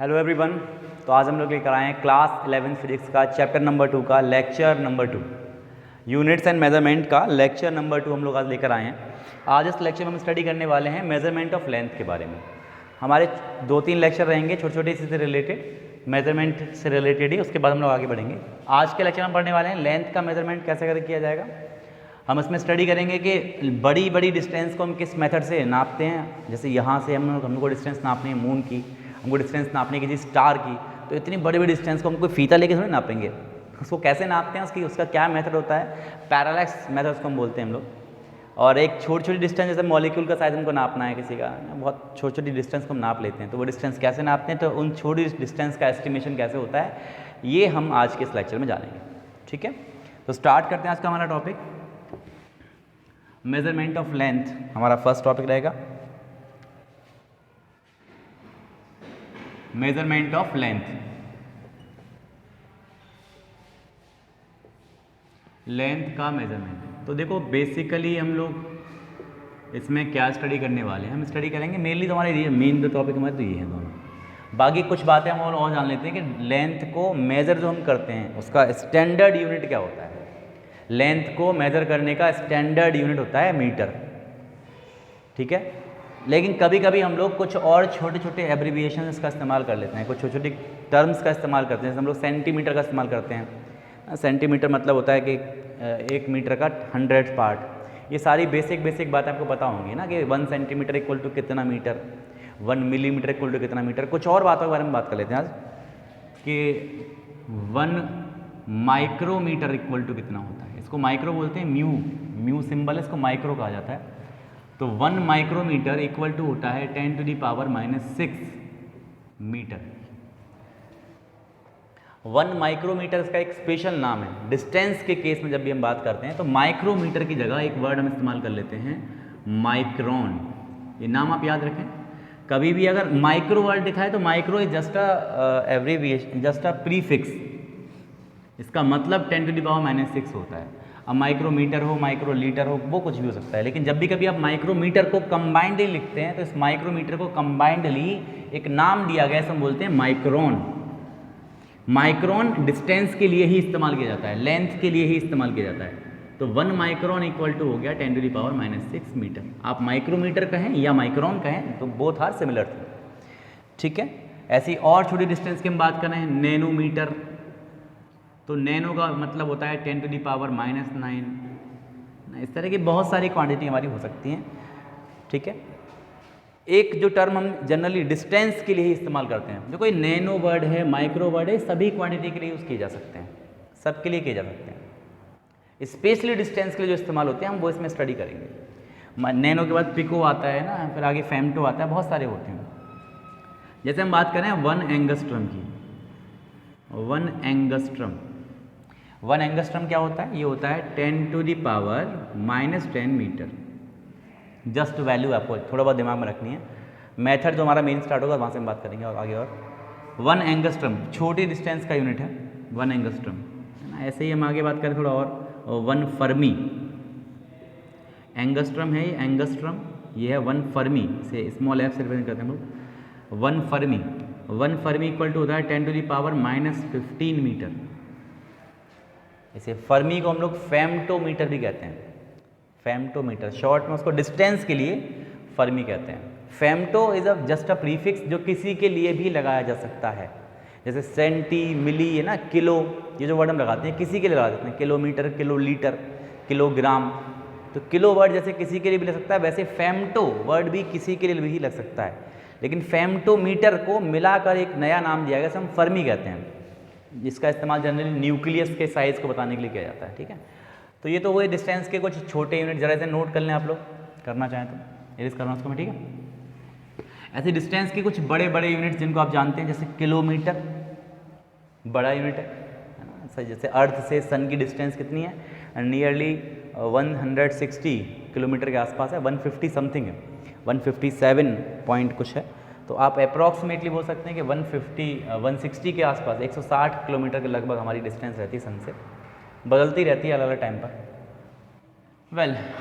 Hello everyone. तो आज हम लोग लेकर आए हैं क्लास 11 फिजिक्स का चैप्टर नंबर 2 का lecture number 2 units and measurement का लेक्चर नंबर 2 हम लोग आज लेकर आए हैं। आज इस लेक्चर में हम स्टडी करने वाले हैं मेजरमेंट ऑफ लेंथ के बारे में। हमारे 2-3 लेक्चर रहेंगे छोटे छोटे इसी से रिलेटेड, मेजरमेंट से रिलेटेड ही, उसके बाद हम लोग आगे बढ़ेंगे। आज के लेक्चर में पढ़ने वाले हैं लेंथ का मेजरमेंट कैसे किया जाएगा। हम इसमें स्टडी करेंगे कि बड़ी बड़ी डिस्टेंस को हम किस मेथड से नापते हैं। जैसे यहाँ से हमको डिस्टेंस नापनी है मून की, हमको डिस्टेंस नापने की किसी स्टार की, तो इतनी बड़ी बड़ी डिस्टेंस को हम कोई फीता लेके थोड़ी नापेंगे। उसको कैसे नापते हैं, उसका क्या मेथड होता है, पैरालैक्स मेथड उसको हम बोलते हैं हम लोग। और एक छोटी छोटी डिस्टेंस, जैसे मॉलिक्यूल का साइज हमको नापना है किसी का, बहुत छोटी छोटी डिस्टेंस को हम नाप लेते हैं, तो वो डिस्टेंस कैसे नापते हैं, तो उन छोटी डिस्टेंस का एस्टिमेशन कैसे होता है, ये हम आज के इस लेक्चर में जानेंगे। ठीक है, तो स्टार्ट करते हैं आज का हमारा टॉपिक मेजरमेंट ऑफ लेंथ। हमारा फर्स्ट टॉपिक रहेगा मेजरमेंट ऑफ लेंथ। लेंथ का मेजरमेंट, तो देखो बेसिकली हम लोग इसमें क्या स्टडी करने वाले हैं, हम स्टडी करेंगे मेनली तो हमारे मेन जो टॉपिक हमारे तो ये है दोनों। बाकी कुछ बातें हम और जान लेते हैं कि लेंथ को मेज़र जो हम करते हैं उसका स्टैंडर्ड यूनिट क्या होता है। लेंथ को मेज़र करने का स्टैंडर्ड यूनिट होता है मीटर। ठीक है, लेकिन कभी कभी हम लोग कुछ और छोटे छोटे एब्रीविएशन का इस्तेमाल कर लेते हैं, कुछ छोटी छोटी टर्म्स का इस्तेमाल करते हैं। जैसे हम लोग सेंटीमीटर का इस्तेमाल करते हैं। सेंटीमीटर मतलब होता है कि 1 मीटर का 100 पार्ट। ये सारी बेसिक बातें आपको पता होंगी ना, कि 1 सेंटीमीटर इक्वल टू कितना मीटर, 1 मिलीमीटर इक्वल टू कितना मीटर। कुछ और बातों के बारे में बात कर लेते हैं आज, कि 1 माइक्रोमीटर इक्वल टू कितना होता है। इसको माइक्रो बोलते हैं, म्यू सिंबल है, इसको माइक्रो कहा जाता है। तो 1 माइक्रोमीटर इक्वल टू होता है 10⁻⁻6 मीटर। 1 माइक्रोमीटर इसका एक स्पेशल नाम है। डिस्टेंस के केस में जब भी हम बात करते हैं तो माइक्रोमीटर की जगह एक वर्ड हम इस्तेमाल कर लेते हैं, माइक्रोन। ये नाम आप याद रखें। कभी भी अगर माइक्रो वर्ड दिखाए तो micro is just abbreviation, just a prefix. इसका मतलब 10⁻⁻6 होता है। अब माइक्रोमीटर हो, माइक्रो लीटर हो, वो कुछ भी हो सकता है। लेकिन जब भी कभी आप माइक्रोमीटर को कंबाइंडली लिखते हैं तो इस माइक्रोमीटर को कंबाइंडली एक नाम दिया गया है, हम बोलते हैं माइक्रोन। माइक्रोन डिस्टेंस के लिए ही इस्तेमाल किया जाता है, लेंथ के लिए ही इस्तेमाल किया जाता है। तो 1 माइक्रोन इक्वल टू हो गया 10⁻⁻6 मीटर। आप माइक्रोमीटर कहें या माइक्रोन कहें तो बोथ आर सिमिलर थे। ठीक है, ऐसी और छोटी डिस्टेंस की हम बात करें, नैनोमीटर, तो नैनो का मतलब होता है 10⁻⁻9। इस तरह की बहुत सारी क्वांटिटी हमारी हो सकती हैं। ठीक है, एक जो टर्म हम जनरली डिस्टेंस के लिए ही इस्तेमाल करते हैं, जो कोई नैनो वर्ड है, माइक्रो वर्ड है, सभी क्वांटिटी के लिए यूज़ किए जा सकते हैं, सबके लिए किए जा सकते हैं। स्पेशली डिस्टेंस के लिए जो इस्तेमाल होते हैं हम वो इसमें स्टडी करेंगे। नैनो के बाद पिको आता है ना, फिर आगे फेमटो आता है, बहुत सारे होते हैं। जैसे हम बात करें 1 एंगस्ट्रम की, 1 एंगस्ट्रम। 1 एंगस्ट्रम क्या होता है, ये होता है 10⁻⁻10 मीटर। जस्ट वैल्यू आपको थोड़ा बहुत दिमाग में रखनी है। मेथड जो हमारा मेन स्टार्ट होगा वहाँ से हम बात करेंगे और आगे। और 1 एंगस्ट्रम छोटी डिस्टेंस का यूनिट है, 1 एंगस्ट्रम है ना। ऐसे ही हम आगे बात करें थोड़ा और 1 फर्मी। एंगस्ट्रम है ये, एंगस्ट्रम ये है 1 फर्मी, से स्मॉल एफ से रिप्रेजेंट करते हैं हम लोग। 1 फर्मी, 1 फर्मी इक्वल टू होता है 10⁻⁻15 मीटर। इसे फर्मी को हम लोग फेमटोमीटर भी कहते हैं। फेमटोमीटर शॉर्ट में उसको डिस्टेंस के लिए फर्मी कहते हैं। Femto is just a prefix जो किसी के लिए भी लगाया जा सकता है। जैसे सेंटी, मिली है ना, किलो, ये जो वर्ड हम लगाते हैं किसी के लिए लगा देते हैं। किलोमीटर, किलो लीटर, किलोग्राम, तो किलो वर्ड जैसे किसी के लिए भी लग सकता है, वैसे फेमटो वर्ड भी किसी के लिए भी लग सकता है। लेकिन फेमटोमीटर को मिलाकर एक नया नाम दिया गया, जिसे हम फर्मी कहते हैं, जिसका इस्तेमाल जनरली न्यूक्लियस के साइज़ को बताने के लिए किया जाता है। ठीक है, तो ये तो वही डिस्टेंस के कुछ छोटे यूनिट, जरा से नोट कर लें आप लोग, करना चाहें तो एरिस करना उसको मैं। ठीक है, ऐसे डिस्टेंस के कुछ बड़े बड़े यूनिट जिनको आप जानते हैं, जैसे किलोमीटर बड़ा यूनिट है ना। जैसे अर्थ से सन की डिस्टेंस कितनी है, नियरली 160 किलोमीटर के आसपास है, 150 समथिंग है, 157 पॉइंट कुछ है। तो आप अप्रॉक्सीमेटली बोल सकते हैं कि 160 के आसपास, 160 किलोमीटर के लगभग हमारी डिस्टेंस रहती है सन से, बदलती रहती है अलग अलग टाइम पर।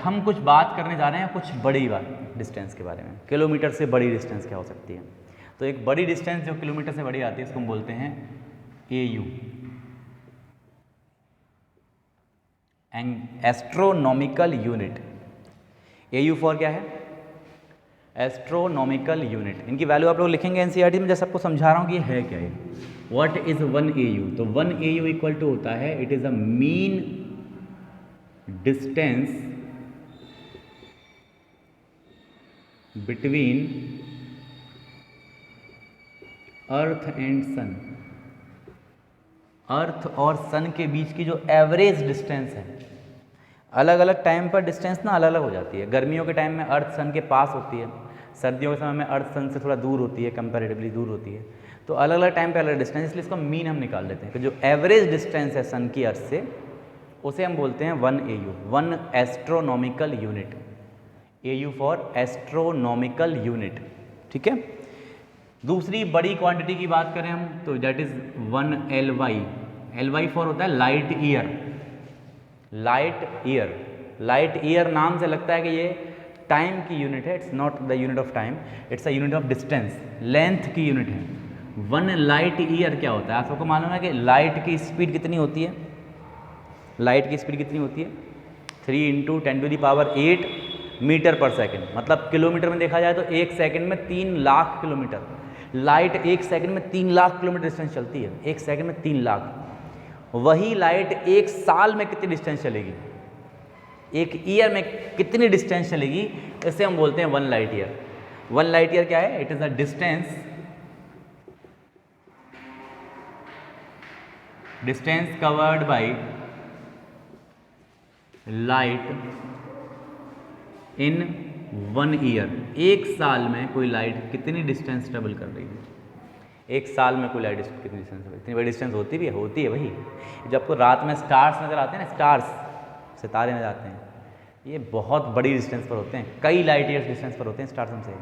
हम कुछ बात करने जा रहे हैं कुछ बड़ी बात डिस्टेंस के बारे में। किलोमीटर से बड़ी डिस्टेंस क्या हो सकती है। तो एक बड़ी डिस्टेंस जो किलोमीटर से बड़ी आती है उसको हम बोलते हैं AU, astronomical unit. AU for क्या है? Astronomical unit. इनकी वैल्यू आप लोग लिखेंगे एनसीईआरटी में, जैसे आपको समझा रहा हूँ कि ये है क्या ये। What is 1 AU? तो 1 AU इक्वल टू होता है, it is a mean distance between earth and sun. Earth और सन के बीच की जो एवरेज डिस्टेंस है। अलग अलग टाइम पर डिस्टेंस ना अलग अलग हो जाती है। गर्मियों के टाइम में अर्थ सन के पास होती है, सर्दियों के समय में अर्थ सन से थोड़ा दूर होती है, कंपैरेटिवली दूर होती है। तो अलग अलग टाइम पे अलग डिस्टेंस, इसलिए इसको मीन हम निकाल लेते हैं कि जो एवरेज डिस्टेंस है सन की अर्थ से, उसे हम बोलते हैं 1 AU, 1 astronomical unit. AU for astronomical unit, ठीक है। दूसरी बड़ी क्वांटिटी की बात करें हम तो that is 1 LY। LY for होता है light year. Light year, light year नाम से लगता है कि ये टाइम की यूनिट है। It's not the unit of time, it's a unit of distance, length की यूनिट है। 1 लाइट ईयर क्या होता है? आप सबको मालूम है कि लाइट की स्पीड कितनी होती है? लाइट की स्पीड कितनी होती है? 3 × 10⁸ मीटर पर सेकेंड। मतलब किलोमीटर में देखा जाए तो 1 सेकेंड में 3 लाख किलोमीटर। लाइट 1 सेकेंड में 3 लाख किलोमीटर डिस्टेंस चलती है, 1 सेकेंड में 3 लाख। वही लाइट 1 साल में कितनी डिस्टेंस चलेगी, 1 ईयर में कितनी डिस्टेंस चलेगी, इसे हम बोलते हैं 1 लाइट ईयर। 1 लाइट ईयर क्या है? It is a distance covered by light in 1 year. 1 साल में कोई लाइट कितनी डिस्टेंस ट्रेवल कर रही है? 1 साल में कोई लाइट कितनी डिस्टेंस, इतनी बड़ी डिस्टेंस होती भी है, होती है वही। जब आपको रात में स्टार्स नज़र आते हैं ना, स्टार्स, सितारे नजर आते हैं, ये बहुत बड़ी डिस्टेंस पर होते हैं, कई लाइट ईयर्स डिस्टेंस पर होते हैं स्टार्स हमसे।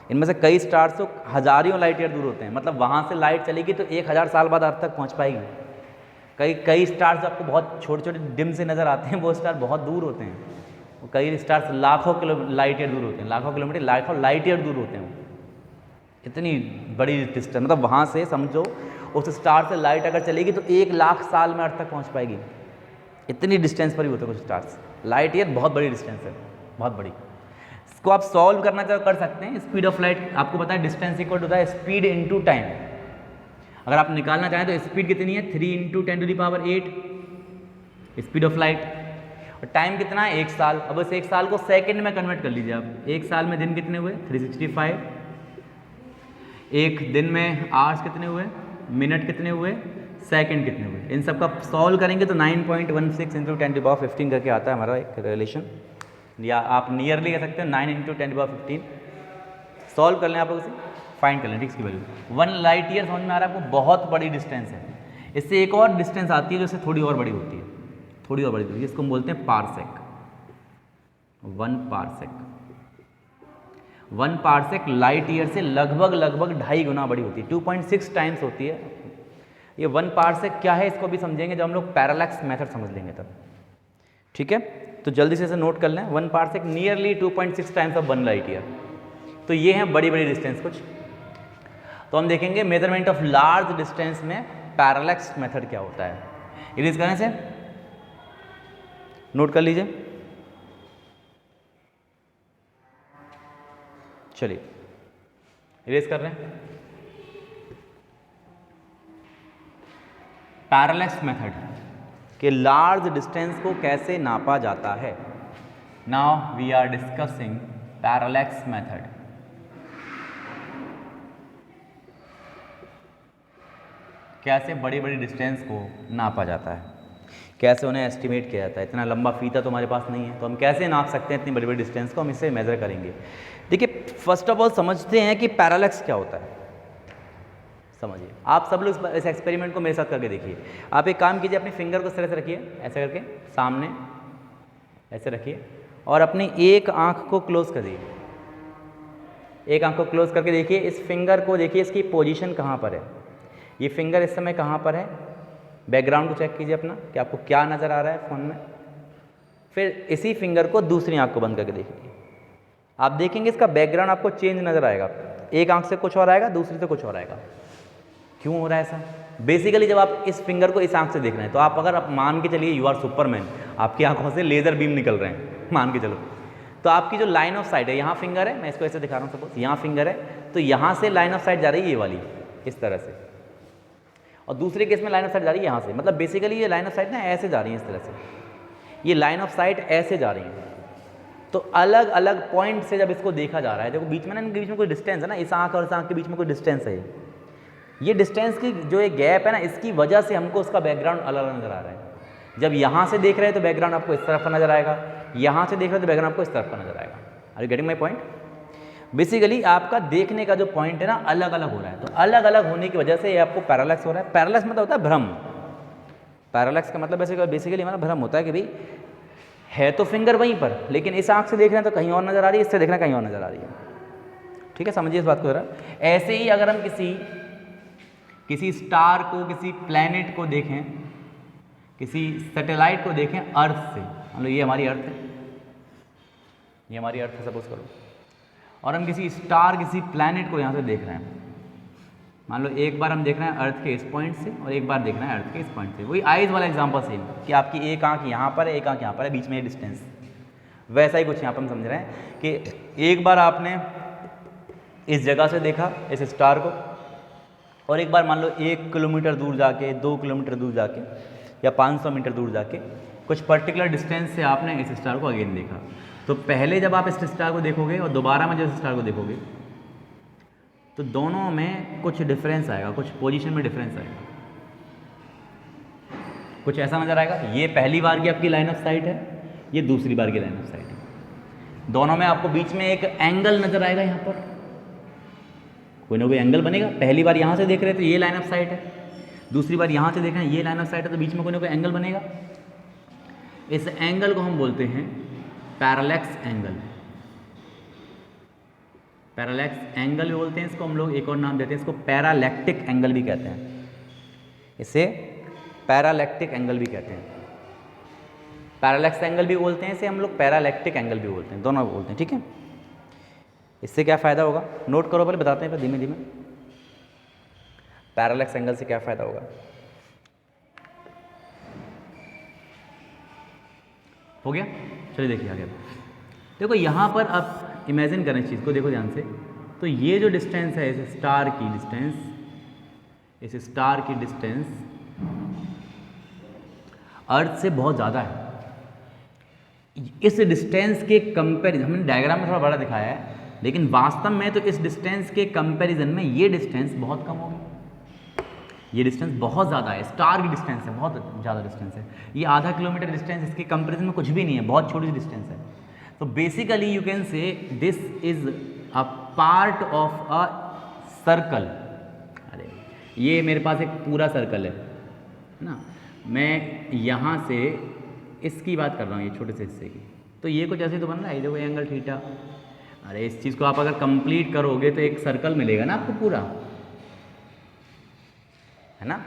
इनमें से कई स्टार्स तो हजारों लाइट ईयर दूर होते हैं। मतलब वहाँ से लाइट चलेगी तो 1000 साल बाद अर्थ तक पहुँच पाएगी। कई स्टार्स आपको बहुत छोटे छोटे डिम से नज़र आते हैं, वो स्टार बहुत दूर होते हैं। कई स्टार्स लाखों लाइट ईयर दूर होते हैं, लाखों किलोमीटर, लाखों लाइट ईयर दूर होते हैं। इतनी बड़ी डिस्टेंस, मतलब वहाँ से समझो उस स्टार से लाइट अगर चलेगी तो 1 लाख साल में अर्थ तक पहुँच पाएगी। इतनी डिस्टेंस पर ही होते हैं कुछ स्टार्स। लाइट ईयर बहुत बड़ी डिस्टेंस है, बहुत बड़ी। इसको आप सॉल्व करना चाहो कर सकते हैं। स्पीड ऑफ लाइट आपको पता है, डिस्टेंस इक्वल होता है स्पीड इनटू टाइम। अगर आप निकालना चाहें तो स्पीड कितनी है? 3 × 10⁸ स्पीड ऑफ लाइट। और टाइम कितना है? 1 साल। अब इस 1 साल को सेकंड में कन्वर्ट कर लीजिए आप। 1 साल में दिन कितने हुए? 365। एक दिन में आवर्स कितने हुए? मिनट कितने हुए? सेकंड कितने हुए? इन सब का सॉल्व करेंगे तो 9.16 × 10⁻15 करके आता है हमारा एक रिलेशन, या आप नियरली कह सकते हैं 9 × 10⁻15। सॉल्व कर लें आप लोग इसे, फाइंड कर लें ठीक इसकी वैल्यू। 1 लाइट ईयर समझ में आ रहा है आपको? बहुत बड़ी डिस्टेंस है। इससे एक और डिस्टेंस आती है जो इससे थोड़ी और बड़ी होती है, थोड़ी और बड़ी होती है, इसको हम बोलते हैं parsec. 1 parsec. 1 parsec light year से लगभग 2.5 गुना बड़ी होती है, 2.6 टाइम्स होती है। ये 1 पारसेक क्या है इसको भी समझेंगे जब हम लोग पैरालैक्स मेथड समझ लेंगे तब, ठीक है। तो जल्दी से इसे नोट कर लें। 1 parsec nearly 2.6 times of 1 light year. तो ये हैं बड़ी बड़ी डिस्टेंस कुछ। तो हम देखेंगे मेजरमेंट ऑफ लार्ज डिस्टेंस में पैरालैक्स मेथड क्या होता है। इरेज करने से नोट कर लीजिए। चलिए इरेज कर रहे हैं। पैरालैक्स मेथड के लार्ज डिस्टेंस को कैसे नापा जाता है। Now we are discussing parallax method. कैसे बड़ी बड़ी डिस्टेंस को नापा जाता है, कैसे उन्हें एस्टिमेट किया जाता है। इतना लंबा फीता तो हमारे पास नहीं है, तो हम कैसे नाप सकते हैं इतनी बड़ी बड़ी डिस्टेंस को, हम इससे मेजर करेंगे। देखिए फर्स्ट ऑफ ऑल समझते हैं कि पैरालैक्स क्या होता है। समझिए आप सब लोग इस एक्सपेरिमेंट को मेरे साथ करके देखिए। आप एक काम कीजिए, अपनी फिंगर को इस तरह से रखिए, ऐसे करके सामने ऐसे रखिए, और अपनी एक आंख को क्लोज करिए। एक आंख को क्लोज करके देखिए, इस फिंगर को देखिए, इसकी पोजीशन कहाँ पर है। ये फिंगर इस समय कहाँ पर है। बैकग्राउंड को चेक कीजिए अपना कि आपको क्या नज़र आ रहा है फ़ोन में। फिर इसी फिंगर को दूसरी आंख को बंद करके देखिए, आप देखेंगे इसका बैकग्राउंड आपको चेंज नज़र आएगा, एक आंख से कुछ और आएगा, दूसरी से कुछ और आएगा। क्यों हो रहा है ऐसा? बेसिकली जब आप इस फिंगर को इस आंख से देख रहे हैं तो आप अगर आप मान के चलिए यू आर सुपरमैन, आपकी आंखों से लेज़र बीम निकल रहे हैं, मान के चलो, तो आपकी जो लाइन ऑफ साइट है, यहाँ फिंगर है, मैं इसको ऐसे दिखा रहा हूँ, सपोज यहाँ फिंगर है, तो यहाँ से लाइन ऑफ साइट जा रही है ये वाली, इस तरह से, और दूसरे केस में लाइन ऑफ साइट जा रही है यहाँ से। मतलब बेसिकली ये लाइन ऑफ साइट ना ऐसे जा रही है, इस तरह से, ये लाइन ऑफ साइट ऐसे जा रही है। तो अलग अलग पॉइंट से जब इसको देखा जा रहा है, देखो बीच में ना, इनके बीच में कोई डिस्टेंस है ना, इस आंख और इस आंख के बीच में कोई डिस्टेंस है, ये डिस्टेंस की जो एक गैप है ना, इसकी वजह से हमको उसका बैकग्राउंड अलग अलग नज़र आ रहा है। जब यहाँ से देख रहे हैं तो बैकग्राउंड आपको इस तरफ का नजर आएगा, यहाँ से देख रहे हैं तो बैकग्राउंड आपको इस तरफ का नजर आएगा। Are you getting my point? Basically आपका देखने का जो पॉइंट है ना अलग अलग हो रहा है, तो अलग अलग होने की वजह से ये आपको पैरालैक्स हो रहा है। पैरालैक्स मतलब होता है भ्रम, पैरालैक्स का मतलब बेसिकली हमारा भ्रम होता है कि भाई है तो फिंगर वहीं पर, लेकिन इस आंख से देख रहे हैं तो कहीं और नजर आ रही है, इससे देख रहे हैं कहीं और नजर आ रही है। ठीक है, समझिए इस बात को जरा। ऐसे ही अगर हम किसी स्टार को, किसी प्लैनेट को देखें, किसी सैटेलाइट को देखें अर्थ से, मतलब ये हमारी अर्थ है, ये हमारी अर्थ है सपोज करो, और हम किसी स्टार, किसी प्लैनेट को यहाँ से देख रहे हैं, मान लो एक बार हम देख रहे हैं अर्थ के इस पॉइंट से और एक बार देख रहे हैं अर्थ के इस पॉइंट से। वही आइज़ वाला एग्जांपल सेम, कि आपकी एक आंख यहाँ पर है, एक आंख यहाँ पर है, बीच में ये डिस्टेंस। वैसा ही कुछ यहाँ पर हम समझ रहे हैं कि एक बार आपने इस जगह से देखा इस स्टार को, और एक बार मान लो 1 किलोमीटर दूर जाके, 2 किलोमीटर दूर जाके, या 500 मीटर दूर जाके कुछ पर्टिकुलर डिस्टेंस से आपने इस स्टार को अगेन देखा। तो पहले जब आप इस स्टार को देखोगे और दोबारा में जब इस स्टार को देखोगे तो दोनों में कुछ डिफरेंस आएगा, कुछ पोजीशन में डिफरेंस आएगा, कुछ ऐसा नज़र आएगा। ये पहली बार की आपकी लाइन ऑफ साइट है, ये दूसरी बार की लाइन ऑफ साइट है। दोनों में आपको बीच में एक एंगल नज़र आएगा, यहाँ पर कोई ना कोई एंगल बनेगा। पहली बार यहाँ से देख रहे हैं तो ये लाइन ऑफ साइट है, दूसरी बार यहाँ से देख रहे हैं ये लाइन ऑफ साइट है, तो बीच में कोई ना कोई एंगल बनेगा। इस एंगल को हम बोलते हैं पैरालैक्स एंगल। पैरालैक्स एंगल भी बोलते हैं इसको हम लोग, एक और नाम देते हैं इसको पैरालैक्टिक एंगल भी कहते हैं, इसे पैरालैक्टिक एंगल भी कहते हैं। पैरालैक्स एंगल भी बोलते हैं इसे हम लोग, पैरालैक्टिक एंगल भी बोलते हैं, दोनों बोलते हैं। ठीक है, इससे क्या फ़ायदा होगा नोट करो, पहले बताते हैं फिर धीमे धीमे। पैरालैक्स एंगल से क्या फ़ायदा होगा, हो गया? चलिए देखिए आगे। देखो यहाँ पर आप इमेजिन करें इस चीज़ को, देखो ध्यान से। तो ये जो डिस्टेंस है इस स्टार की डिस्टेंस, इस स्टार की डिस्टेंस अर्थ से बहुत ज़्यादा है। इस डिस्टेंस के कंपेरिजन, हमने डायग्राम में थोड़ा बड़ा दिखाया है, लेकिन वास्तव में तो इस डिस्टेंस के कंपैरिजन में ये डिस्टेंस बहुत कम होगी। ये डिस्टेंस बहुत ज़्यादा है, स्टार की डिस्टेंस है, बहुत ज़्यादा डिस्टेंस है। ये आधा किलोमीटर डिस्टेंस इसके कंपैरिजन में कुछ भी नहीं है, बहुत छोटी सी डिस्टेंस है। तो basically you can say this is a part of a circle. अरे ये मेरे पास एक पूरा सर्कल है ना, मैं यहाँ से इसकी बात कर रहा हूँ, ये छोटे से हिस्से की। तो ये कुछ ऐसे तो बन रहा है, देखो एंगल थीटा। अरे इस चीज़ को आप अगर कंप्लीट करोगे तो एक सर्कल मिलेगा ना आपको पूरा, है ना।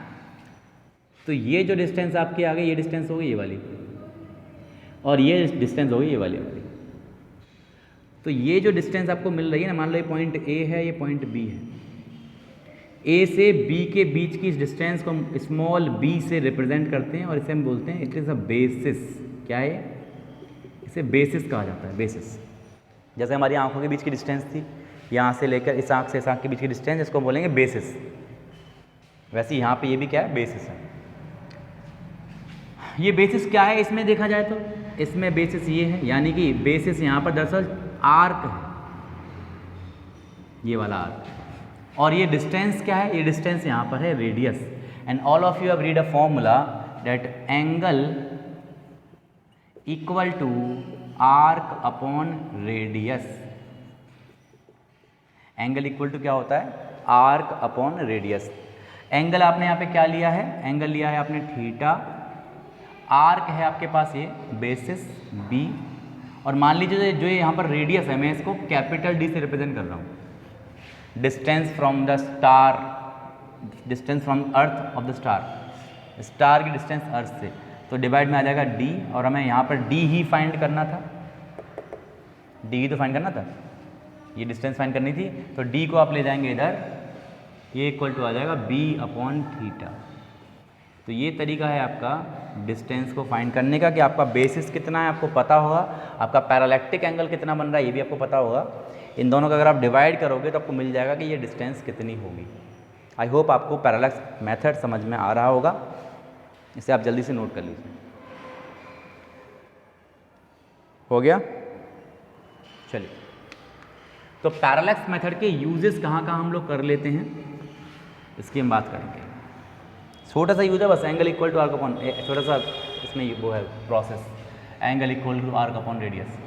तो ये जो डिस्टेंस आपके आगे, ये डिस्टेंस होगी ये वाली, और ये डिस्टेंस होगी ये वाली। तो ये जो डिस्टेंस आपको मिल रही है ना, मान लो ये पॉइंट ए है, ये पॉइंट बी है। ए से बी के बीच की इस डिस्टेंस को हम स्मॉल बी से रिप्रेजेंट करते हैं, और इसे हम बोलते हैं इट इज़ अ बेसिस। क्या है? इसे बेसिस कहा जाता है, बेसिस। जैसे हमारी आंखों के बीच की डिस्टेंस थी, यहाँ से लेकर इस आंख से इस आंख के बीच की डिस्टेंस, इसको बोलेंगे बेसिस। वैसे यहाँ पे ये भी क्या है? बेसिस है। ये बेसिस क्या है इसमें देखा जाए तो, इसमें बेसिस ये है, यानी कि बेसिस यहाँ पर दरअसल आर्क है, ये वाला आर्क। और ये डिस्टेंस क्या है? ये डिस्टेंस यहाँ पर है radius. And all of you have read a formula that angle equal to arc upon radius. Angle equal to क्या होता है? Arc upon radius. एंगल आपने यहाँ पे क्या लिया है? एंगल लिया है आपने थीटा। आर्क है आपके पास ये बेसिस बी, और मान लीजिए जो यहाँ पर रेडियस है, मैं इसको कैपिटल डी से रिप्रेजेंट कर रहा हूँ। Distance from the star, distance from earth of the star, star की डिस्टेंस अर्थ से, तो डिवाइड में आ जाएगा डी, और हमें यहाँ पर डी ही फाइंड करना था। डी तो फाइंड करना था, ये डिस्टेंस फाइंड करनी थी, तो डी को आप ले जाएंगे इधर, ये इक्वल टू आ जाएगा b/θ। तो ये तरीका है आपका डिस्टेंस को फाइंड करने का कि आपका बेसिस कितना है आपको पता होगा, आपका पैरालैक्टिक एंगल कितना बन रहा है ये भी आपको पता होगा। इन दोनों का अगर आप डिवाइड करोगे तो आपको मिल जाएगा कि ये डिस्टेंस कितनी होगी। आई होप आपको पैरालैक्स मेथड समझ में आ रहा होगा, इसे आप जल्दी से नोट कर लीजिए। हो गया? चलिए, तो पैरालैक्स मेथड के यूजेस कहाँ कहाँ हम लोग कर लेते हैं इसकी हम बात करेंगे। छोटा सा यूज है बस, angle equal to arc upon, छोटा सा इसमें वो है process, angle equal to arc upon radius.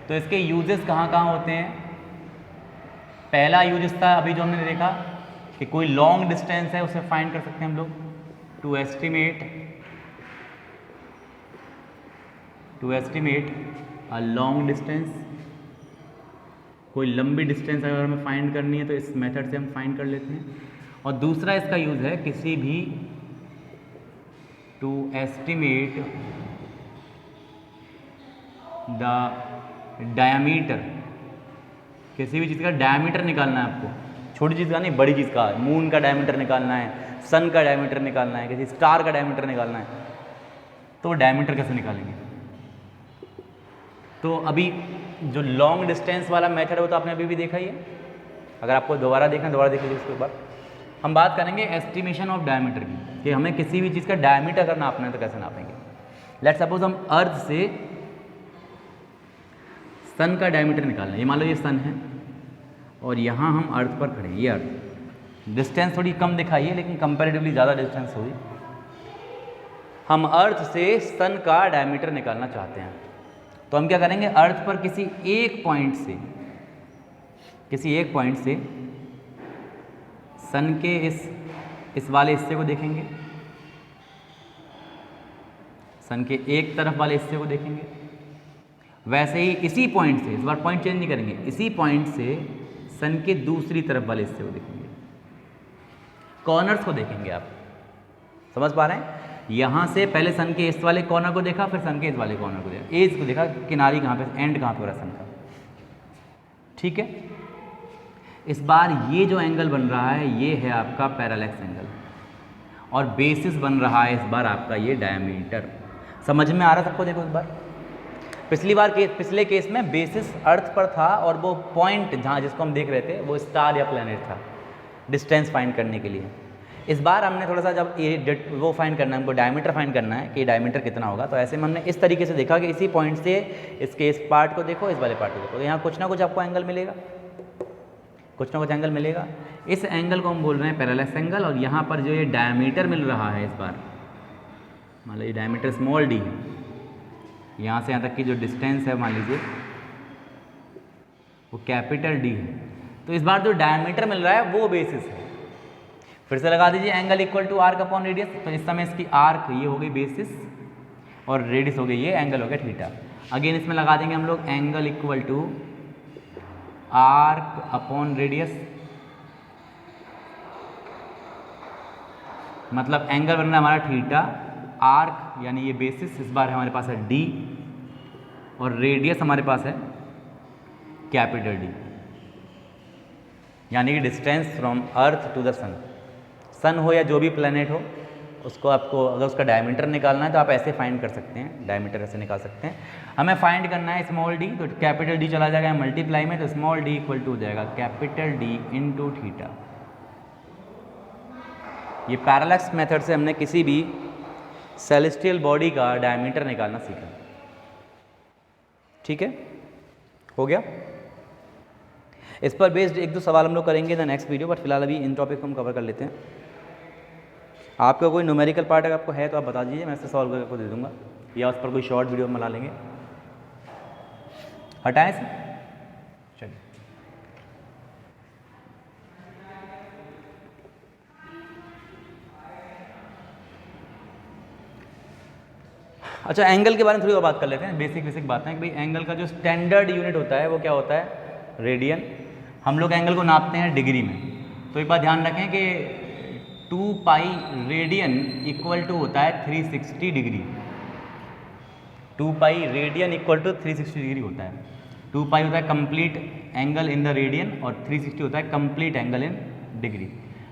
तो इसके यूजेस कहाँ कहाँ होते हैं? पहला यूज था अभी जो हमने देखा कि कोई लॉन्ग डिस्टेंस है उसे फाइंड कर सकते हैं हम लोग, to estimate a long distance. कोई लंबी डिस्टेंस अगर हमें फाइंड करनी है तो इस मेथड से हम फाइंड कर लेते हैं। और दूसरा इसका यूज़ है किसी भी टू एस्टिमेट द डायमीटर, किसी भी चीज़ का डायमीटर निकालना है आपको, छोटी चीज़ का नहीं बड़ी चीज़ का, मून का डायमीटर निकालना है, सन का डायमीटर निकालना है, किसी स्टार का डायमीटर निकालना है, तो वो डायमीटर कैसे निकालेंगे? तो अभी जो लॉन्ग डिस्टेंस वाला मेथड है वो तो आपने अभी भी देखा ही है, अगर आपको दोबारा देखना दोबारा देख लीजिए। उसके बाद हम बात करेंगे एस्टिमेशन ऑफ डायमीटर की, कि हमें किसी भी चीज़ का डायमीटर अगर नापना है तो कैसे नापेंगे। लेट्स सपोज हम अर्थ से सन का डायमीटर निकालना है, ये मान लो ये सन है और यहाँ हम अर्थ पर खड़े हैं, ये अर्थ, डिस्टेंस थोड़ी कम दिखाई है लेकिन कंपैरेटिवली ज़्यादा डिस्टेंस होगी। हम अर्थ से सन का डायमीटर निकालना चाहते हैं, तो हम क्या करेंगे, अर्थ पर किसी एक पॉइंट से सन के इस वाले हिस्से को देखेंगे, सन के एक तरफ वाले हिस्से को देखेंगे। वैसे ही इसी पॉइंट से, इस बार पॉइंट चेंज नहीं करेंगे, इसी पॉइंट से सन के दूसरी तरफ वाले हिस्से को देखेंगे, कॉर्नर्स को देखेंगे। आप समझ पा रहे हैं? यहाँ से पहले सन के इस वाले कॉर्नर को देखा, फिर सन के इस वाले कॉर्नर को देखा, एज को देखा, किनारी कहाँ पे, एंड कहाँ पे हो रहा है सन का, ठीक है। इस बार ये जो एंगल बन रहा है ये है आपका पैरालैक्स एंगल, और बेसिस बन रहा है इस बार आपका ये डायमीटर। समझ में आ रहा है सबको? देखो इस बार, पिछले केस में बेसिस अर्थ पर था और वो पॉइंट जहाँ जिसको हम देख रहे थे वो स्टार या प्लैनेट था डिस्टेंस फाइंड करने के लिए। इस बार हमने थोड़ा सा जब वो फाइंड करना है, हमको डायमीटर फाइंड करना है कि डायमीटर कितना होगा, तो ऐसे में हमने इस तरीके से देखा कि इसी पॉइंट से इसके इस पार्ट को देखो, इस वाले पार्ट को देखो, तो यहाँ कुछ ना कुछ आपको एंगल मिलेगा, कुछ ना कुछ एंगल मिलेगा। इस एंगल को हम बोल रहे हैं पैरेलैक्स एंगल। और यहाँ पर जो ये डायमीटर मिल रहा है इस बार, मान लो ये डायमीटर स्मॉल डी है, यहाँ से यहाँ तक की जो डिस्टेंस है मान लीजिए वो कैपिटल डी है, तो इस बार जो डायमीटर मिल रहा है वो बेसिस है। फिर से लगा दीजिए angle equal to arc upon radius, तो इस समय इसकी आर्क ये हो गई बेसिस और रेडियस हो गई ये एंगल हो गया थीटा। अगेन इसमें लगा देंगे हम लोग angle equal to arc upon radius, मतलब एंगल बन रहा है हमारा थीटा, आर्क यानी ये बेसिस इस बार हमारे पास है डी, और रेडियस हमारे पास है कैपिटल डी, यानी कि distance from earth to the sun हो या जो भी प्लेनेट हो, उसको आपको अगर उसका डायमीटर निकालना है तो आप ऐसे फाइंड कर सकते हैं, डायमीटर ऐसे निकाल सकते हैं। हमें फाइंड करना है स्मॉल डी, तो कैपिटल डी चला जाएगा मल्टीप्लाई में, तो स्मॉल डी इक्वल टू हो जाएगा कैपिटल डी इंटू थीटा। ये पैरालैक्स मेथड से हमने किसी भी सेलेस्टियल बॉडी का डायमीटर निकालना सीखा, ठीक है, हो गया। इस पर बेस्ड एक दो सवाल हम लोग करेंगे द नेक्स्ट वीडियो, बट फिलहाल अभी इन टॉपिक को हम कवर कर लेते हैं। आपका कोई न्यूमेरिकल पार्ट अगर आपको है तो आप बता दीजिए, मैं इससे सॉल्व करके आपको दे दूंगा, या उस पर कोई शॉर्ट वीडियो बना लेंगे। हटाएं से, चलिए। अच्छा, एंगल के बारे में थोड़ी और बात कर लेते हैं, बेसिक बातें कि भाई एंगल का जो स्टैंडर्ड यूनिट होता है वो क्या होता है, रेडियन। हम लोग एंगल को नापते हैं डिग्री में, तो एक बात ध्यान रखें कि 2 पाई रेडियन इक्वल टू होता है 360 degree. 2 pi radian equal to 360 degree होता है। 2 पाई होता है complete angle in the radian और 360 होता है कंप्लीट एंगल इन डिग्री।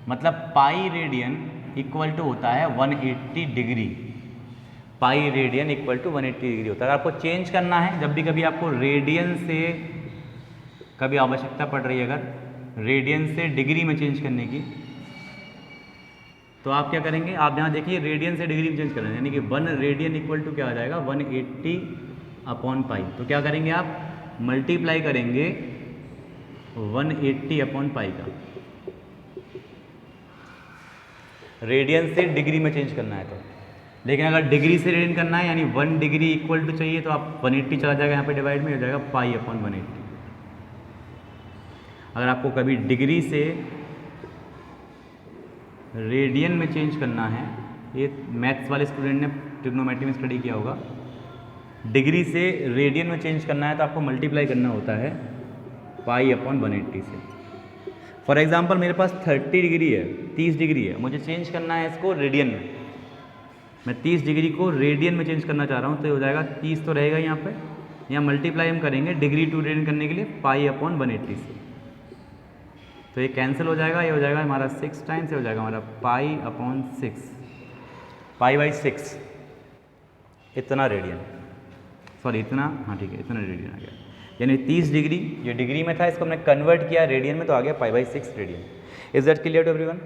मतलब पाई रेडियन इक्वल टू होता है 180 degree. Pi radian equal to 180 degree होता है। अगर आपको चेंज करना है, जब भी कभी आपको रेडियन से कभी आवश्यकता पड़ रही है अगर रेडियन से डिग्री में चेंज करने की, तो आप क्या करेंगे, आप यहाँ देखिए रेडियन से डिग्री में चेंज कर रहे हैं, यानी कि 1 रेडियन इक्वल टू क्या आ जाएगा 180 अपॉन पाई। तो क्या करेंगे आप, मल्टीप्लाई करेंगे 180 अपॉन पाई का। रेडियन से डिग्री में चेंज करना है तो, लेकिन अगर डिग्री से रेडियन करना है यानी 1 डिग्री इक्वल टू चाहिए तो आप 180 चला जाएगा यहाँ पे डिवाइड में, हो जाएगा पाई अपॉन 180। अगर आपको कभी डिग्री से रेडियन में चेंज करना है, ये मैथ्स वाले स्टूडेंट ने ट्रिग्नोमेट्री में स्टडी किया होगा, डिग्री से रेडियन में चेंज करना है तो आपको मल्टीप्लाई करना होता है पाई अपॉन 180 से। फॉर एग्जांपल मेरे पास 30 डिग्री है, 30 डिग्री है, मुझे चेंज करना है इसको रेडियन में, मैं 30 डिग्री को रेडियन में चेंज करना चाह रहा हूँ, तो हो जाएगा 30 तो रहेगा यहाँ पे, यहाँ मल्टीप्लाई हम करेंगे डिग्री टू रेडियन करने के लिए पाई अपॉन 180 से, तो ये कैंसिल हो जाएगा, ये हो जाएगा हमारा 6 टाइम्स, हो जाएगा हमारा पाई अपॉन 6, पाई बाई 6 इतना रेडियन, सॉरी इतना, हाँ ठीक है इतना रेडियन आ गया। यानी 30 डिग्री ये डिग्री में था, इसको हमने कन्वर्ट किया रेडियन में, तो आ गया pi by 6 radian. Is that clear to everyone?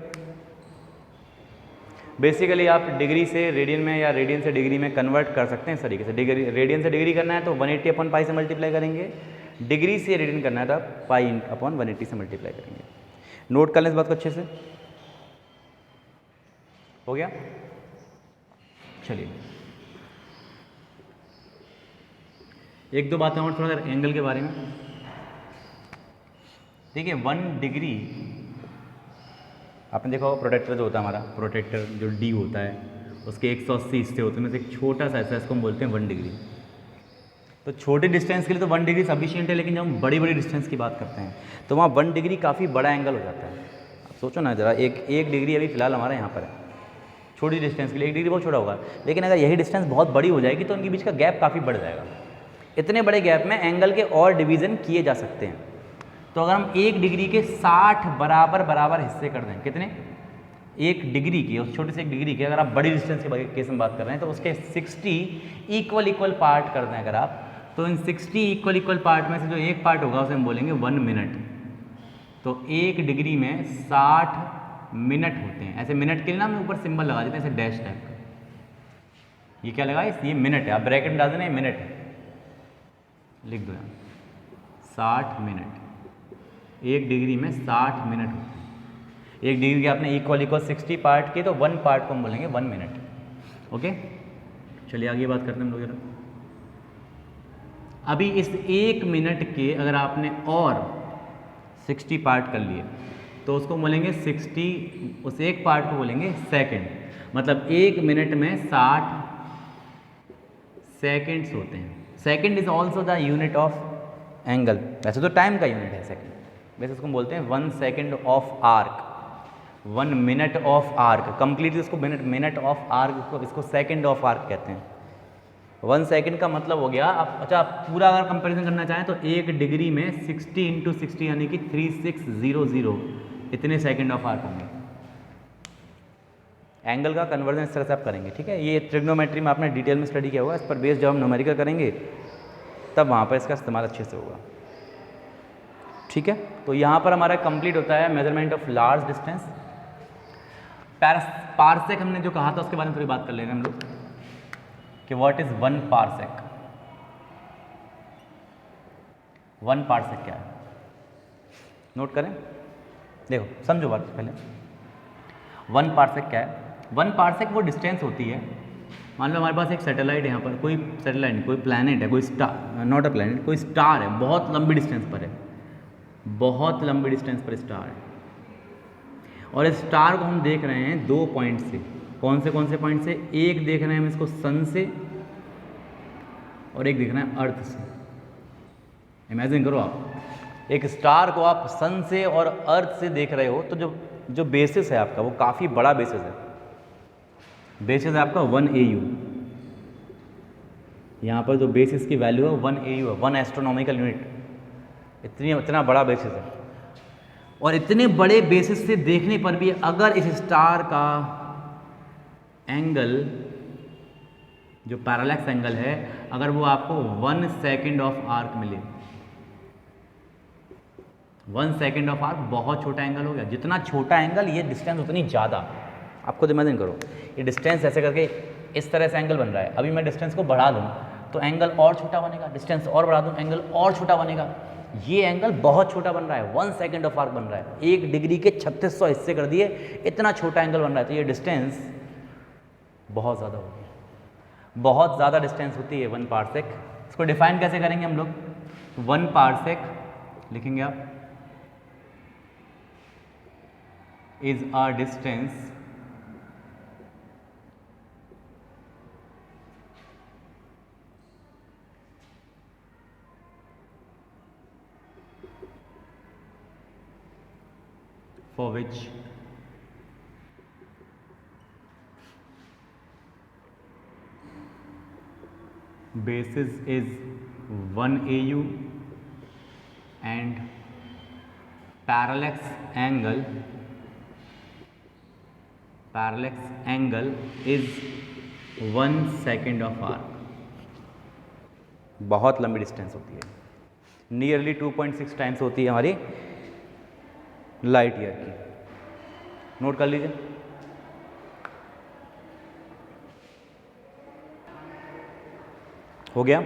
Basically आप डिग्री से रेडियन में या रेडियन से डिग्री में कन्वर्ट कर सकते हैं इस तरीके से। डिग्री रेडियन से डिग्री करना है तो 180 अपॉन पाई से मल्टीप्लाई करेंगे, डिग्री से रेडियन करना है तो आप पाई अपॉन 180 से मल्टीप्लाई करेंगे। नोट कर लें इस बात को अच्छे से, हो गया? चलिए एक दो बातें और थोड़ा एंगल के बारे में। देखिए 1 डिग्री आपने देखा होगा, प्रोटेक्टर जो होता है हमारा, प्रोटेक्टर जो डी होता है उसके 180 हिस्से होते हैं, में से एक छोटा सा ऐसा, इसको हम बोलते हैं 1 डिग्री। तो छोटे डिस्टेंस के लिए तो 1 डिग्री सफिशिएंट है, लेकिन जब हम बड़ी बड़ी डिस्टेंस की बात करते हैं तो वहाँ 1 डिग्री काफ़ी बड़ा एंगल हो जाता है। आप सोचो ना ज़रा, एक डिग्री अभी फिलहाल हमारे यहाँ पर है, छोटी डिस्टेंस के लिए 1 डिग्री बहुत छोटा होगा, लेकिन अगर यही डिस्टेंस बहुत बड़ी हो जाएगी तो उनके बीच का गैप काफ़ी बढ़ जाएगा। इतने बड़े गैप में एंगल के और डिवीज़न किए जा सकते हैं। तो अगर हम 1 डिग्री के 60 बराबर हिस्से कर दें, कितने, 1 डिग्री की, उस छोटे से 1 डिग्री के, अगर आप बड़ी डिस्टेंस के केस में बात कर रहे हैं तो उसके 60 इक्वल पार्ट कर दें अगर आप, तो इन 60 इक्वल पार्ट में से जो एक पार्ट होगा उसे हम बोलेंगे 1 मिनट। तो 1 डिग्री में 60 मिनट होते हैं। ऐसे मिनट के लिए ना हम ऊपर सिंबल लगा देते हैं ऐसे डैश टाइप का, ये क्या लगा, ये मिनट है, आप ब्रैकेट में डाल देना, ये मिनट है, लिख दो यहाँ 60 मिनट। 1 डिग्री में 60 मिनट होते हैं। 1 डिग्री के आपने इक्वल 60 पार्ट किए तो 1 पार्ट को हम बोलेंगे 1 मिनट। ओके, चलिए आगे बात करते हैं हम लोग। अभी इस 1 मिनट के अगर आपने और 60 पार्ट कर लिए तो उसको बोलेंगे 60, उस एक पार्ट को बोलेंगे सेकंड। मतलब 1 मिनट में 60 सेकंड्स होते हैं। Second is also the unit of angle, वैसे तो टाइम का यूनिट है सेकंड, वैसे इसको बोलते हैं 1 second of arc, 1 minute of arc, completely इसको मिनट ऑफ आर्क, इसको सेकंड ऑफ आर्क कहते हैं। 1 सेकंड का मतलब हो गया आप, अच्छा आप पूरा अगर कंपैरिजन करना चाहें तो 1 डिग्री में 60 × 60 यानी कि 3600 इतने सेकंड ऑफ आर्क होंगे। एंगल का कन्वर्जन इस तरह से आप करेंगे, ठीक है। ये ट्रिग्नोमेट्री में आपने डिटेल में स्टडी किया होगा, इस पर बेस जब हम न्यूमेरिकल करेंगे तब वहाँ पर इसका इस्तेमाल अच्छे से होगा, ठीक है। तो यहाँ पर हमारा कंप्लीट होता है measurement of large distance. Parsec हमने जो कहा था उसके बारे में थोड़ी बात कर लेंगे हम लोग कि व्हाट इज 1 पारसेक। 1 पारसेक क्या है, नोट करें, देखो समझो बात पहले। 1 पारसेक क्या है? 1 पारसेक वो डिस्टेंस होती है, मान लो हमारे पास एक सैटेलाइट है, यहाँ पर कोई सैटेलाइट नहीं, कोई प्लैनेट है, कोई स्टार, नॉट अ प्लैनेट, कोई स्टार है, बहुत लंबी डिस्टेंस पर है, बहुत लंबी डिस्टेंस पर स्टार है, और इस स्टार को हम देख रहे हैं 2 पॉइंट से। कौन से पॉइंट से? एक देख रहे हैं हम इसको सन से और एक देख रहे हैं अर्थ से। इमेजिन करो आप एक स्टार को आप सन से और अर्थ से देख रहे हो, तो जो बेसिस है आपका वो काफ़ी बड़ा बेसिस है। बेसिस है आपका 1 AU, यहाँ पर जो बेसिस की वैल्यू है 1 AU है, 1 एस्ट्रोनॉमिकल यूनिट। इतना बड़ा बेसिस है, और इतने बड़े बेसिस से देखने पर भी अगर इस स्टार का एंगल जो पैरेलक्स एंगल है, अगर वो आपको 1 सेकेंड ऑफ आर्क मिले, 1 सेकेंड ऑफ आर्क बहुत छोटा एंगल हो गया। जितना छोटा एंगल ये डिस्टेंस उतनी ज़्यादा। आप खुद इमेजिन करो, ये डिस्टेंस ऐसे करके इस तरह से एंगल बन रहा है। अभी मैं डिस्टेंस को बढ़ा दूँ तो एंगल और छोटा बनेगा, डिस्टेंस और बढ़ा दूँ एंगल और छोटा बनेगा। ये एंगल बहुत छोटा बन रहा है, 1 सेकेंड ऑफ आर्क बन रहा है। 1 डिग्री के 3600 हिस्से कर दिए, इतना छोटा एंगल बन रहा है। तो ये डिस्टेंस बहुत ज़्यादा होगी, बहुत ज़्यादा डिस्टेंस होती है 1 पारसेक। इसको डिफाइन कैसे करेंगे हम लोग? 1 पारसेक लिखेंगे आप, is a distance for which basis is 1 AU and parallax angle is 1 second of arc। बहुत लंबी डिस्टेंस होती है, नियरली 2.6 टाइम्स होती है हमारी लाइट ईयर की। नोट कर लीजिए। हो गया?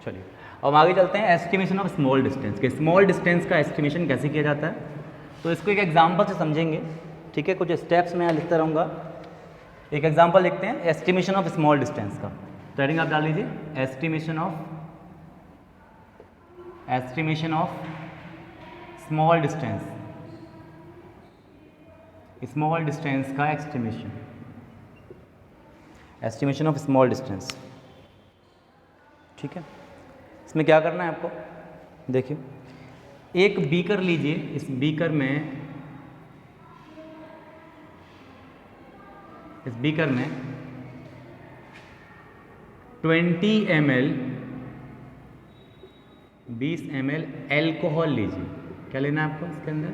चलिए अब हम आगे चलते हैं एस्टिमेशन ऑफ स्मॉल डिस्टेंस के। स्मॉल डिस्टेंस का एस्टिमेशन कैसे किया जाता है, तो इसको एक एग्जांपल से समझेंगे। ठीक है, कुछ स्टेप्स मैं लिखता रहूँगा। एक एग्जांपल लिखते हैं एस्टिमेशन ऑफ स्मॉल डिस्टेंस का। तो हेडिंग आप डाल लीजिए, estimation of small distance, small distance का एस्टिमेशन ऑफ स्मॉल डिस्टेंस। ठीक है, इसमें क्या करना है आपको? देखिए, एक बीकर लीजिए, इस बीकर में 20 ml 20 ml एल्कोहल लीजिए। क्या लेना है आपको? इसके अंदर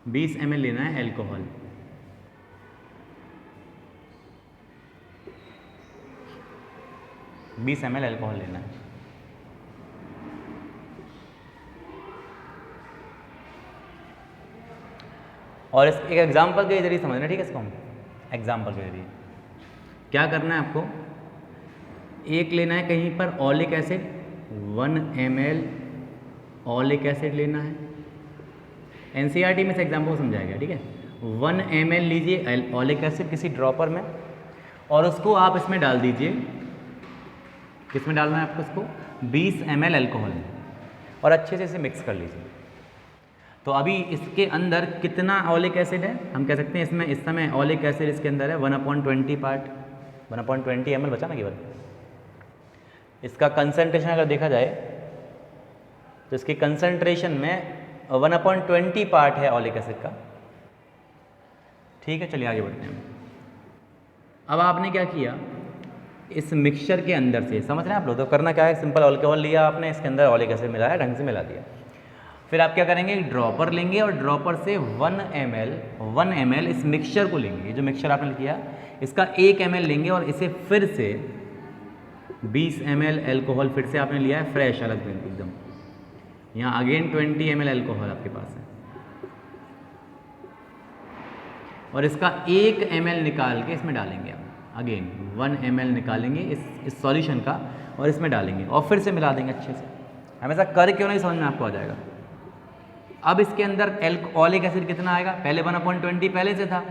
20 ml लेना है एल्कोहल। ml एल्कोहल लेना है। और इस एक एग्जाम्पल के जरिए समझना, ठीक है? इसको हम एग्जाम्पल के जरिए क्या करना है आपको? एक लेना है कहीं पर oleic acid, 1 ml oleic acid लेना है। एनसीईआरटी में इस एग्जाम्पल को समझाया गया। ठीक है, 1 ml लीजिए ऑलिक एसिड किसी ड्रॉपर में, और उसको आप इसमें डाल दीजिए। किसमें डालना है आपको? इसको 20 ml एल्कोहल, और अच्छे से इसे मिक्स कर लीजिए। तो अभी इसके अंदर कितना ऑलिक एसिड है? हम कह सकते हैं इसमें इस समय ऑलिक एसिड इसके अंदर है 1/20 पार्ट, 1/20 ml बचा ना केवल। इसका कंसंट्रेशन अगर देखा जाए तो इसकी कंसंट्रेशन में 1/20 पार्ट है ऑलिक एसिड का। ठीक है, चलिए आगे बढ़ते हैं। अब आपने क्या किया, इस मिक्सचर के अंदर से, समझ रहे हैं आप लोग? तो करना क्या है, सिंपल अल्कोहल लिया आपने, इसके अंदर ऑलिक एसिड मिलाया, ढंग से मिला दिया। फिर आप क्या करेंगे, एक ड्रॉपर लेंगे और ड्रॉपर से 1 ml इस मिक्सचर को लेंगे। ये जो मिक्सचर आपने किया इसका 1 ml लेंगे और इसे फिर से 20 ml एल्कोहल फिर से आपने लिया है फ्रेश, अलग एकदम। यहाँ अगेन 20 ml एल्कोहल आपके पास है, और इसका 1 ml निकाल के इसमें डालेंगे आप। अगेन 1 ml निकालेंगे इस सॉल्यूशन का और इसमें डालेंगे और फिर से मिला देंगे अच्छे से। हमेशा कर क्यों नहीं समझ में आपको आ जाएगा। अब इसके अंदर ऑलिक एसिड कितना आएगा? पहले 1/20 पहले से था,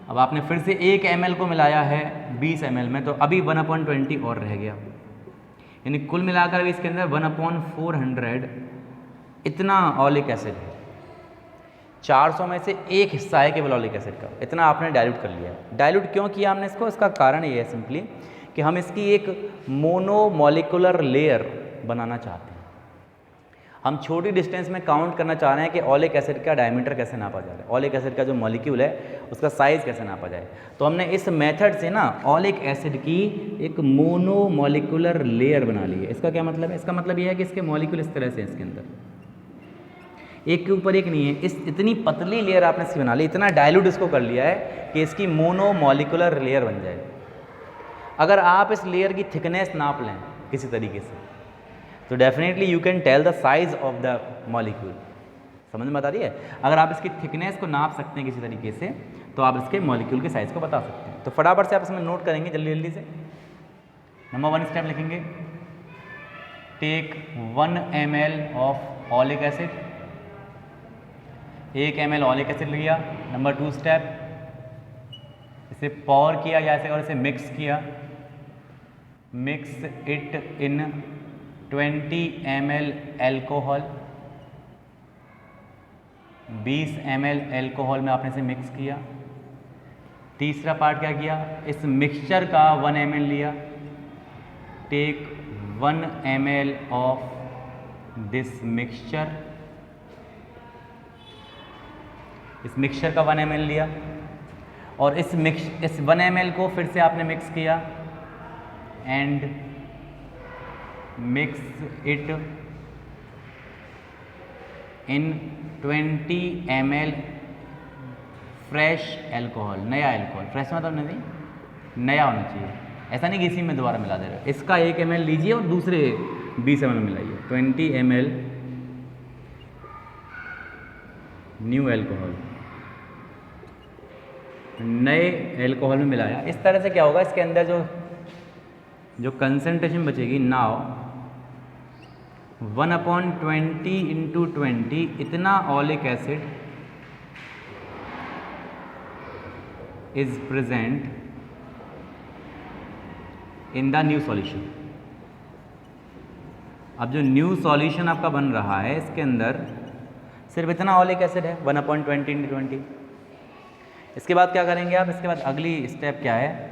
अब आपने फिर से 1 ml को मिलाया है 20 ml में, तो अभी 1/20 और रह गया। यानी कुल मिलाकर अभी इसके अंदर 1/400 इतना ऑलिक एसिड है। 400 में से एक हिस्सा है केवल ऑलिक एसिड का, इतना आपने डाइल्यूट कर लिया। डाइल्यूट क्यों किया हमने इसको? इसका कारण ये है सिंपली कि हम इसकी एक मोनोमोलिकुलर लेयर बनाना चाहते हैं। हम छोटी डिस्टेंस में काउंट करना चाह रहे हैं कि ऑलिक एसिड का डायमीटर कैसे नापा जा रहा है, ऑलिक एसिड का जो मॉलिक्यूल है उसका साइज़ कैसे नापा जाए। तो हमने इस मेथड से ना ऑलिक एसिड की एक मोनोमॉलिक्यूलर लेयर बना ली है। इसका क्या मतलब है? इसका मतलब यह है कि इसके मॉलिक्यूल इस तरह से हैं, इसके अंदर एक के ऊपर एक नहीं है, इस इतनी पतली लेयर आपने इसकी बना ली, इतना डाइल्यूट इसको कर लिया है कि इसकी मोनोमॉलिक्यूलर लेयर बन जाए। अगर आप इस लेयर की थिकनेस नाप लें किसी तरीके से तो definitely you can tell the size of the molecule. समझ में बता रही है? अगर आप इसकी थिकनेस को नाप सकते हैं किसी तरीके से तो आप इसके मॉलिक्यूल के साइज़ को बता सकते हैं। तो फटाफट से आप इसमें नोट करेंगे जल्दी जल्दी से। नंबर 1 स्टेप लिखेंगे, take 1 ml of oleic acid, 1 ml oleic acid लिया। नंबर 2 स्टेप, इसे पॉर किया या ऐसे और इसे मिक्स किया, mix it in 20 ml alcohol, 20 ml alcohol में आपने इसे मिक्स किया। तीसरा पार्ट क्या किया, इस मिक्सचर का 1 ml लिया, take 1 ml of this mixture, इस मिक्सचर का 1 ml लिया और इस 1 ml को फिर से आपने मिक्स किया and mix it in 20 ml fresh alcohol, नया एल्कोहल। फ्रेश मतलब नहीं, नया होना चाहिए, ऐसा नहीं कि इसी में दोबारा मिला दे रहे। इसका 1 ml लीजिए और दूसरे 20 ml मिलाइए, 20 ml न्यू एल्कोहल, नए एल्कोहल में मिलाया। इस तरह से क्या होगा, इसके अंदर जो कंसंट्रेशन बचेगी नाउ 1/20 इंटू 20 इतना oleic acid is present in the new solution. अब जो न्यू सॉल्यूशन आपका बन रहा है इसके अंदर सिर्फ इतना ऑलिक एसिड है 1/20 इंटू 20। इसके बाद क्या करेंगे आप, इसके बाद अगली स्टेप क्या है,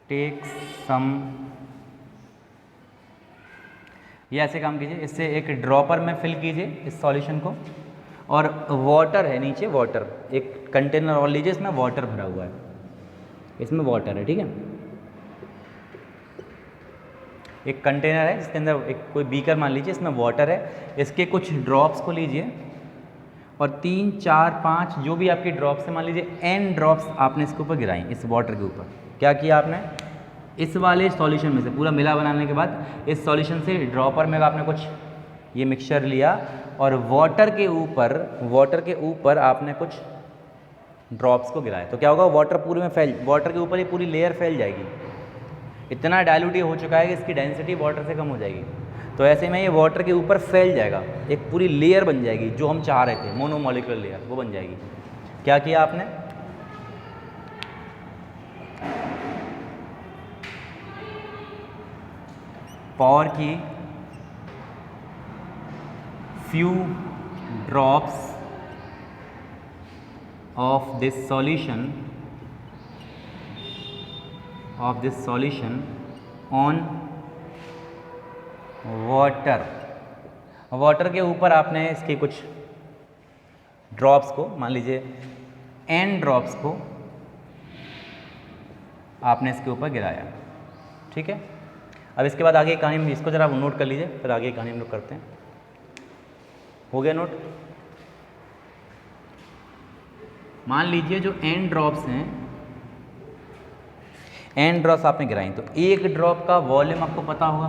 टेक सम, ये ऐसे काम कीजिए, इससे एक ड्रॉपर में फिल कीजिए इस सॉल्यूशन को और वाटर है नीचे, वाटर एक कंटेनर और लीजिए, इसमें वाटर भरा हुआ है, इसमें वाटर है, ठीक है। एक कंटेनर है जिसके अंदर एक कोई बीकर मान लीजिए, इसमें वाटर है, इसके कुछ ड्रॉप्स को लीजिए और 3 4 5 जो भी आपकी ड्रॉप्स है, मान लीजिए n ड्रॉप्स आपने इसके ऊपर गिराई, इस वाटर के ऊपर। क्या किया आपने, इस वाले सॉल्यूशन में से पूरा मिला बनाने के बाद इस सॉल्यूशन से ड्रॉपर में आपने कुछ ये मिक्सचर लिया और वाटर के ऊपर आपने कुछ ड्रॉप्स को गिराया। तो क्या होगा, वाटर पूरे में वाटर के ऊपर ये पूरी लेयर फैल जाएगी। इतना डाइल्यूट हो चुका है कि इसकी डेंसिटी वाटर से कम हो जाएगी। तो ऐसे में ये वाटर के ऊपर फैल जाएगा, एक पूरी लेयर बन जाएगी जो हम चाह रहे थे, मोनोमॉलिक्यूलर लेयर, वो बन जाएगी। क्या किया आपने, पॉर की few drops of this solution on water के ऊपर आपने इसके कुछ ड्रॉप्स को, मान लीजिए n ड्रॉप्स को आपने इसके ऊपर गिराया, ठीक है। अब इसके बाद आगे कहानी में इसको जरा नोट कर लीजिए, फिर आगे कहानी हम लोग करते हैं। हो गया नोट। मान लीजिए जो n ड्रॉप्स हैं, n ड्रॉप्स आपने गिराई, तो एक ड्रॉप का वॉल्यूम आपको पता होगा।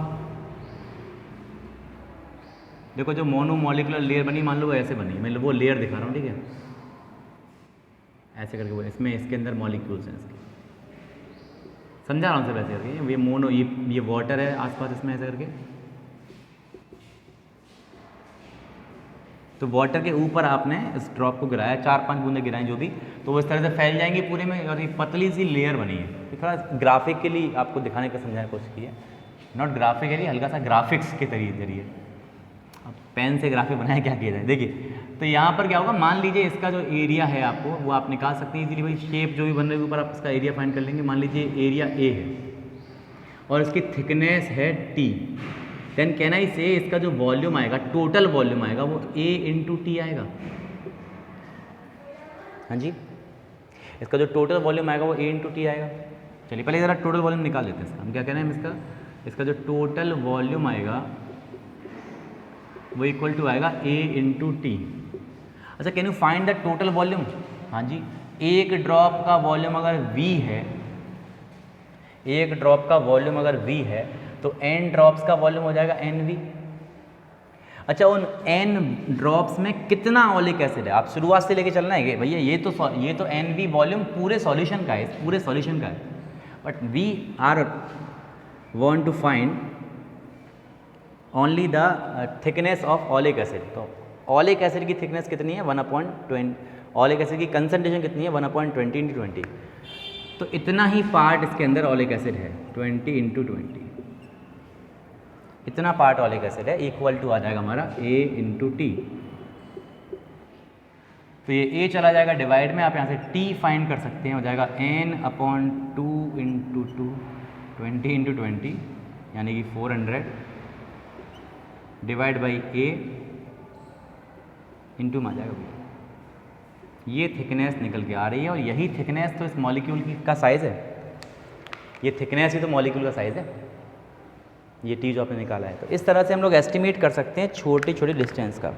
देखो जो मोनोमॉलिक्यूलर लेयर बनी, मान लो वो ऐसे बनी, मैं वो लेयर दिखा रहा हूँ, ठीक है, ऐसे करके वो इसमें इसके अंदर मॉलिक्यूल्स हैं इसके, समझा रहा हूँ सर, ऐसे करके ये वाटर है आसपास इसमें, ऐसे करके। तो वाटर के ऊपर आपने इस ड्रॉप को गिराया, 4-5 बूंदे गिराएं जो भी, तो वो इस तरह से फैल जाएंगी पूरे में और एक पतली सी लेयर बनी है। तो थोड़ा ग्राफिकली आपको दिखाने का समझाने की कोशिश की है, नॉट ग्राफिकली, हल्का सा ग्राफिक्स के जरिए। अब पेन से ग्राफिक बनाया क्या किया जाए, देखिए। तो यहाँ पर क्या होगा, मान लीजिए इसका जो एरिया है आपको वो आप निकाल सकते हैं इजीली, भाई शेप जो भी बन रही है ऊपर आप इसका एरिया फाइंड कर लेंगे। मान लीजिए एरिया ए है और इसकी थिकनेस है T, देन कैन आई से इसका जो वॉल्यूम आएगा, टोटल वॉल्यूम आएगा वो A इंटू टी आएगा। हाँ जी, इसका जो टोटल वॉल्यूम आएगा वो A इंटू टी आएगा। चलिए पहले ज़रा टोटल वॉल्यूम निकाल लेते हैं इसका। हम क्या कह रहे हैं, इसका जो टोटल वॉल्यूम आएगा वो इक्वल टू आएगा A इंटू टी। अच्छा, can you find the total volume? हाँ जी, एक ड्रॉप का वॉल्यूम अगर V है, एक ड्रॉप का वॉल्यूम अगर V है तो n ड्रॉप्स का वॉल्यूम हो जाएगा NV। अच्छा, उन n ड्रॉप्स में कितना ओलिक एसिड है, आप शुरुआत से लेके चलना है भैया। ये तो NV वॉल्यूम पूरे सॉल्यूशन का है, पूरे सॉल्यूशन का है, but we are want to find only the thickness of oleic acid. तो ओलिक एसिड की थिकनेस कितनी है, 1/20। ओलिक एसिड की कंसंट्रेशन कितनी है, 1/20 × 20। तो इतना ही पार्ट इसके अंदर ओलिक एसिड है, 20 × 20, इतना पार्ट ओलिक एसिड है, इक्वल टू आ जाएगा हमारा A इंटू टी। तो ये A चला जाएगा डिवाइड में, आप यहाँ से T फाइंड कर सकते हैं, हो जाएगा N/2 × 2, 20 × 20 यानी कि 400 डिवाइड बाई A इंटू में आ जाएगा B। ये थिकनेस निकल के आ रही है, और यही थिकनेस तो इस मॉलिक्यूल का साइज़ है। ये थिकनेस ही तो मॉलिक्यूल का साइज़ है, ये T जो आपने निकाला है। तो इस तरह से हम लोग एस्टिमेट कर सकते हैं छोटी छोटी डिस्टेंस का।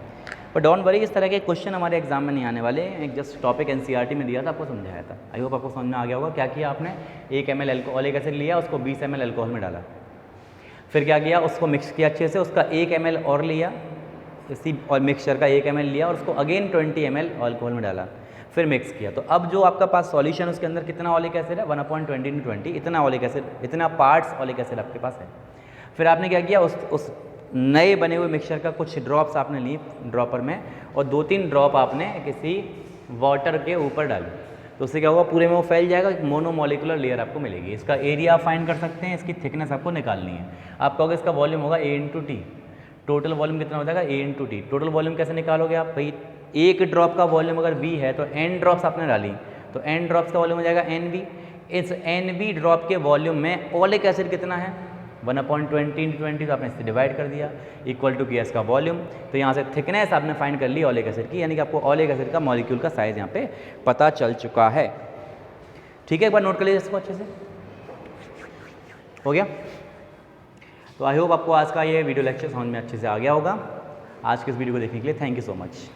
पर डोंट वरी, इस तरह के क्वेश्चन हमारे एग्जाम में नहीं आने वाले। एक जस्ट टॉपिक NCERT में दिया था, आपको समझाया था। आई होप आपको समझ में आ गया होगा। क्या किया आपने, 1 ml ओलिक एसिड लिया, उसको 20 ml अल्कोहल में डाला, फिर क्या किया, उसको मिक्स किया अच्छे से, उसका 1 ml और लिया, इसी और मिक्सचर का 1 ml लिया और उसको अगेन 20 ml अल्कोहल में डाला, फिर मिक्स किया। तो अब जो आपका पास सॉल्यूशन, उसके अंदर कितना ओलिक एसिड है, 1/20 × 20, इतना ओलिक एसिड, इतना पार्ट्स ओलिक एसिड आपके पास है। फिर आपने क्या किया, उस नए बने हुए मिक्सचर का कुछ ड्रॉप्स आपने ली ड्रॉपर में, और 2-3 ड्रॉप आपने किसी वाटर के ऊपर डाली। तो उससे क्या होगा, पूरे में वो फैल जाएगा, एक मोनोमोलिकुलर लेयर आपको मिलेगी। इसका एरिया आप फाइंड कर सकते हैं, इसकी थिकनेस आपको निकालनी है। आप कहोगे इसका वॉल्यूम होगा A into T, total volume कितना हो जाएगा A into T. Total volume कैसे निकालोगे आप भाई, एक ड्रॉप का वॉल्यूम अगर V है तो n ड्रॉप्स आपने डाली, तो n ड्रॉप्स का वॉल्यूम हो जाएगा NV। इस NV ड्रॉप के वॉल्यूम में ओलिक एसिड कितना है, 1/20 × 20, तो आपने इससे डिवाइड कर दिया, इक्वल टू किया इसका वॉल्यूम। तो यहाँ से थिकनेस आपने फाइंड कर ली ओलिक एसिड की, यानी कि आपको ओलिक एसिड का मॉलिक्यूल का साइज़ यहाँ पे पता चल चुका है। ठीक है, एक बार नोट कर लीजिए इसको अच्छे से, हो गया। तो आई होप आपको आज का ये वीडियो लेक्चर समझ में अच्छे से आ गया होगा। आज के इस वीडियो को देखने के लिए थैंक यू सो मच।